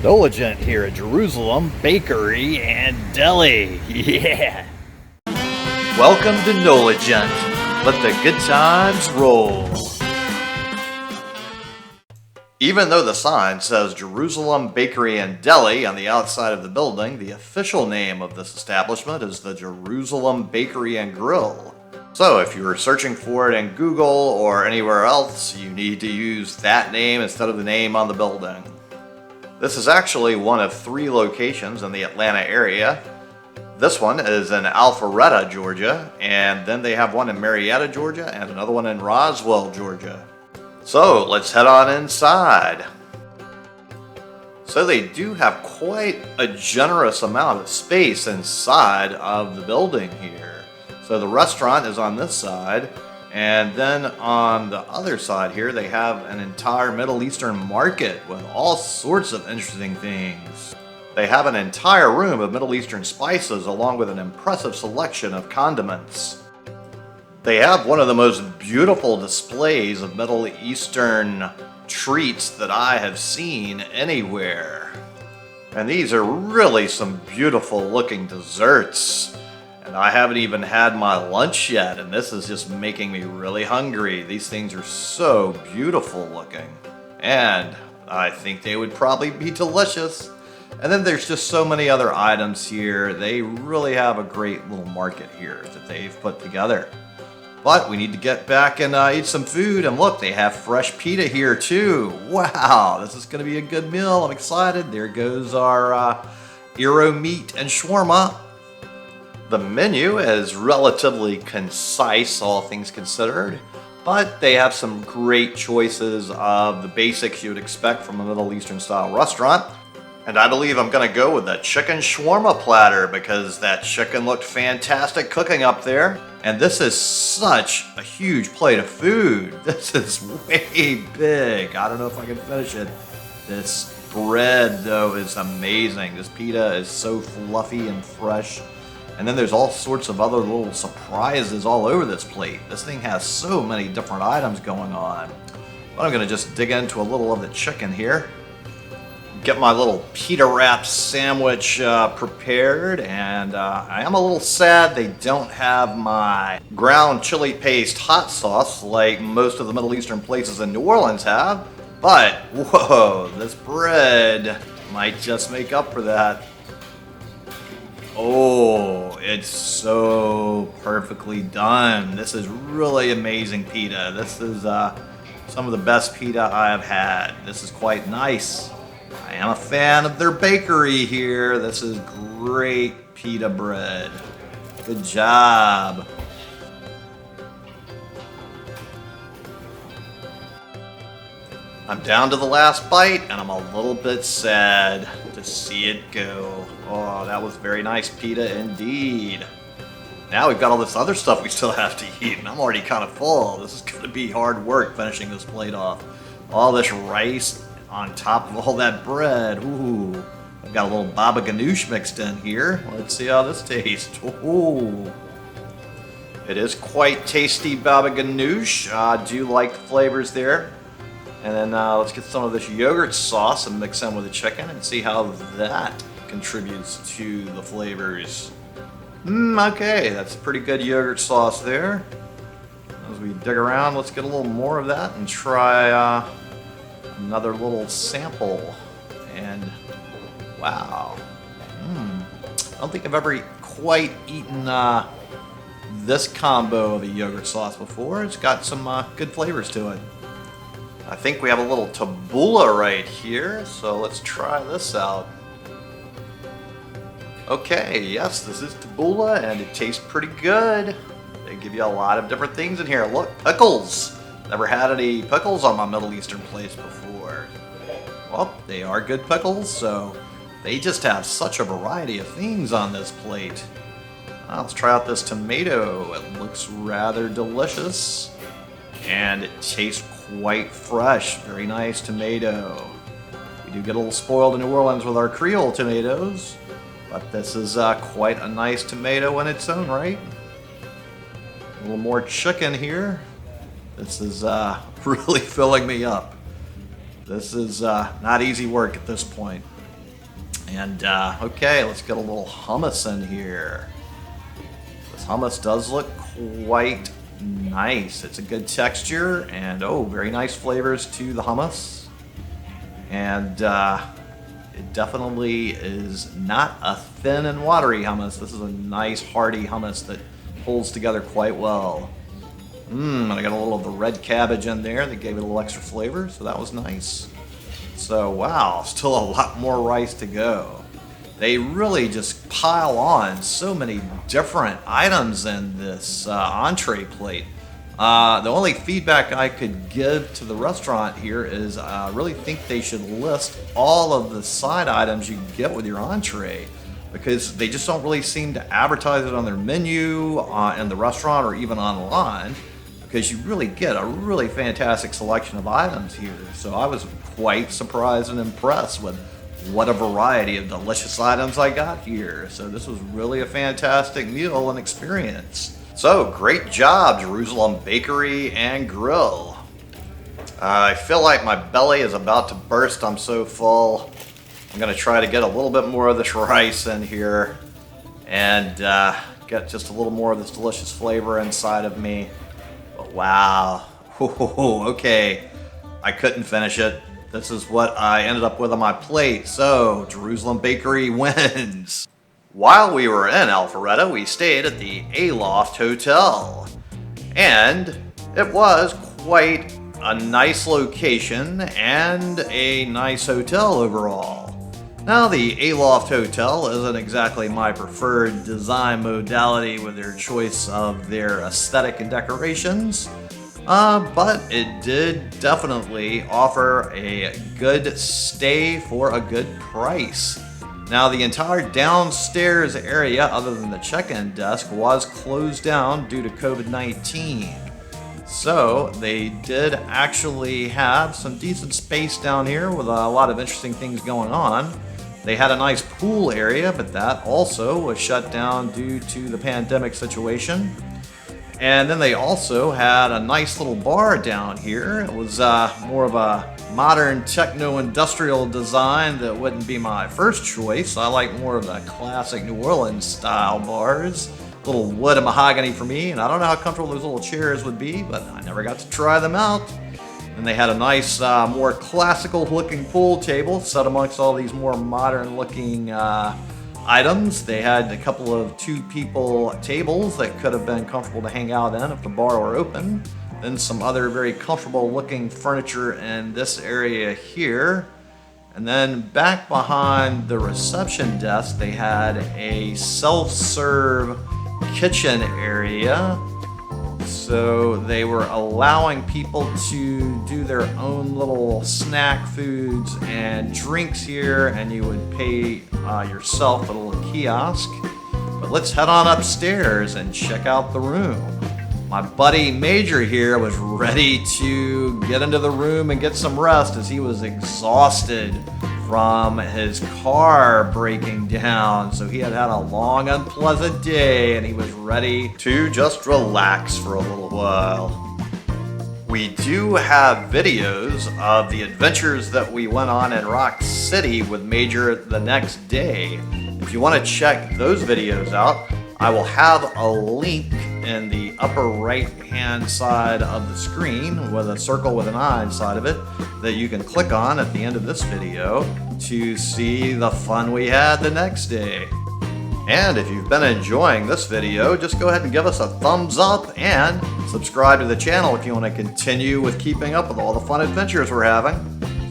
NOLA Gent here at Jerusalem Bakery and Deli. Yeah! Welcome to NOLA Gent. Let the good times roll. Even though the sign says Jerusalem Bakery and Deli on the outside of the building, the official name of this establishment is the Jerusalem Bakery and Grill. So if you're searching for it in Google or anywhere else, you need to use that name instead of the name on the building. This is actually one of 3 locations in the Atlanta area. This one is in Alpharetta, Georgia, and then they have one in Marietta, Georgia, and another one in Roswell, Georgia. So let's head on inside. So they do have quite a generous amount of space inside of the building here. So the restaurant is on this side, and then on the other side here, they have an entire Middle Eastern market with all sorts of interesting things. They have an entire room of Middle Eastern spices along with an impressive selection of condiments. They have one of the most beautiful displays of Middle Eastern treats that I have seen anywhere. And these are really some beautiful looking desserts. And I haven't even had my lunch yet, and this is just making me really hungry. These things are so beautiful looking. And I think they would probably be delicious. And then there's just so many other items here. They really have a great little market here that they've put together. But we need to get back and eat some food. And look, they have fresh pita here too. Wow, this is going to be a good meal. I'm excited. There goes our gyro meat and shawarma. The menu is relatively concise, all things considered, but they have some great choices of the basics you would expect from a Middle Eastern style restaurant. And I believe I'm going to go with the chicken shawarma platter because that chicken looked fantastic cooking up there. And this is such a huge plate of food. This is way big. I don't know if I can finish it. This bread, though, is amazing. This pita is so fluffy and fresh. And then there's all sorts of other little surprises all over this plate. This thing has so many different items going on. But I'm going to just dig into a little of the chicken here. Get my little pita wrap sandwich prepared. And I am a little sad they don't have my ground chili paste hot sauce like most of the Middle Eastern places in New Orleans have. But, whoa, this bread might just make up for that. Oh, it's so perfectly done. This is really amazing pita. This is some of the best pita I have had. This is quite nice. I am a fan of their bakery here. This is great pita bread. Good job. I'm down to the last bite, and I'm a little bit sad to see it go. Oh, that was very nice pita indeed. Now we've got all this other stuff we still have to eat, and I'm already kind of full. This is going to be hard work finishing this plate off. All this rice on top of all that bread. Ooh, I've got a little baba ganoush mixed in here. Let's see how this tastes. Ooh. It is quite tasty baba ganoush. I do like the flavors there. And then let's get some of this yogurt sauce and mix in with the chicken and see how that contributes to the flavors. Okay, that's a pretty good yogurt sauce there. As we dig around, let's get a little more of that and try another little sample. And wow, I don't think I've ever quite eaten this combo of a yogurt sauce before. It's got some good flavors to it. I think we have a little tabbouleh right here, so let's try this out. Okay, yes, this is tabbouleh, and it tastes pretty good. They give you a lot of different things in here. Look, pickles. Never had any pickles on my Middle Eastern place before. Well, they are good pickles, so they just have such a variety of things on this plate. Let's try out this tomato. It looks rather delicious, and it tastes quite fresh. Very nice tomato. We do get a little spoiled in New Orleans with our Creole tomatoes, but this is quite a nice tomato in its own right. A little more chicken here. This is really filling me up. This is not easy work at this point. And okay, let's get a little hummus in here. This hummus does look quite nice. It's a good texture and oh, very nice flavors to the hummus. And it definitely is not a thin and watery hummus. This is a nice hearty hummus that pulls together quite well. And I got a little of the red cabbage in there that gave it a little extra flavor, so that was nice. So wow, still a lot more rice to go. They really just pile on so many different items in this entree plate. The only feedback I could give to the restaurant here is I really think they should list all of the side items you get with your entree, because they just don't really seem to advertise it on their menu in the restaurant or even online, because you really get a really fantastic selection of items here. So I was quite surprised and impressed with what a variety of delicious items I got here. So this was really a fantastic meal and experience. So great job, Jerusalem Bakery and Grill. I feel like my belly is about to burst. I'm so full. I'm gonna try to get a little bit more of this rice in here and get just a little more of this delicious flavor inside of me. But wow, okay, I couldn't finish it. This is what I ended up with on my plate. So Jerusalem Bakery wins. While we were in Alpharetta, we stayed at the Aloft Hotel, and it was quite a nice location and a nice hotel overall. Now, the Aloft Hotel isn't exactly my preferred design modality with their choice of their aesthetic and decorations, but it did definitely offer a good stay for a good price. Now, the entire downstairs area, other than the check-in desk, was closed down due to COVID-19. So they did actually have some decent space down here with a lot of interesting things going on. They had a nice pool area, but that also was shut down due to the pandemic situation. And then they also had a nice little bar down here. It was more of a modern techno-industrial design that wouldn't be my first choice. I like more of the classic New Orleans style bars. A little wood and mahogany for me, and I don't know how comfortable those little chairs would be, but I never got to try them out. And they had a nice, more classical looking pool table set amongst all these more modern looking items. They had a couple of two-people tables that could have been comfortable to hang out in if the bar were open. Then some other very comfortable looking furniture in this area here. And then back behind the reception desk, they had a self-serve kitchen area. So they were allowing people to do their own little snack foods and drinks here, and you would pay yourself at a little kiosk. But let's head on upstairs and check out the room. My buddy Major here was ready to get into the room and get some rest as he was exhausted from his car breaking down. So he had had a long, unpleasant day and he was ready to just relax for a little while. We do have videos of the adventures that we went on in Rock City with Major the next day. If you want to check those videos out, I will have a link in the upper right hand side of the screen with a circle with an eye inside of it that you can click on at the end of this video to see the fun we had the next day. And if you've been enjoying this video, just go ahead and give us a thumbs up and subscribe to the channel if you want to continue with keeping up with all the fun adventures we're having.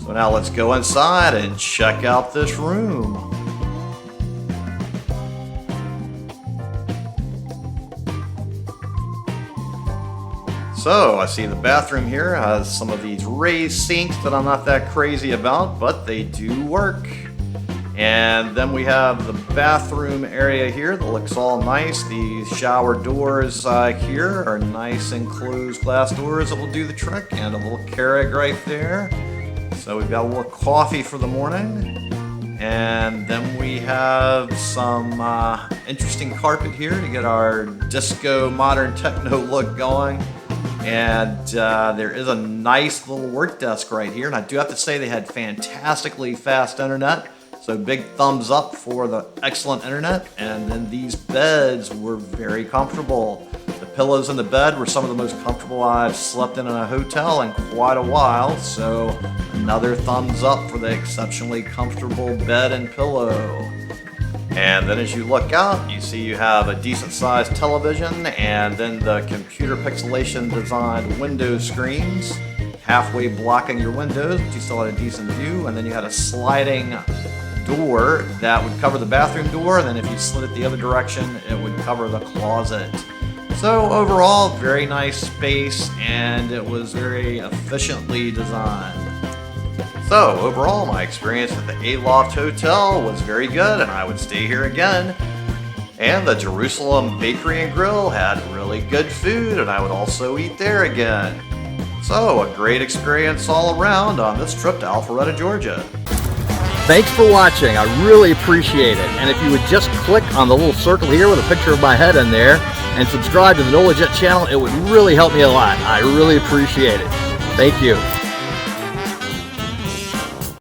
So now let's go inside and check out this room. So I see the bathroom here has some of these raised sinks that I'm not that crazy about, but they do work. And then we have the bathroom area here that looks all nice. These shower doors here are nice enclosed glass doors that will do the trick, and a little Keurig right there. So we've got a little coffee for the morning. And then we have some interesting carpet here to get our disco modern techno look going. And there is a nice little work desk right here. And I do have to say they had fantastically fast internet. So big thumbs up for the excellent internet. And then these beds were very comfortable. The pillows in the bed were some of the most comfortable I've slept in a hotel in quite a while. So another thumbs up for the exceptionally comfortable bed and pillow. And then as you look out, you see you have a decent sized television and then the computer pixelation designed window screens halfway blocking your windows, but you still had a decent view. And then you had a sliding door that would cover the bathroom door, and then if you slid it the other direction, it would cover the closet. So overall, very nice space, and it was very efficiently designed. So overall, my experience at the Aloft Hotel was very good, and I would stay here again. And the Jerusalem Bakery and Grill had really good food, and I would also eat there again. So a great experience all around on this trip to Alpharetta, Georgia. Thanks for watching. I really appreciate it. And if you would just click on the little circle here with a picture of my head in there and subscribe to the NOLA Gent channel, it would really help me a lot. I really appreciate it. Thank you.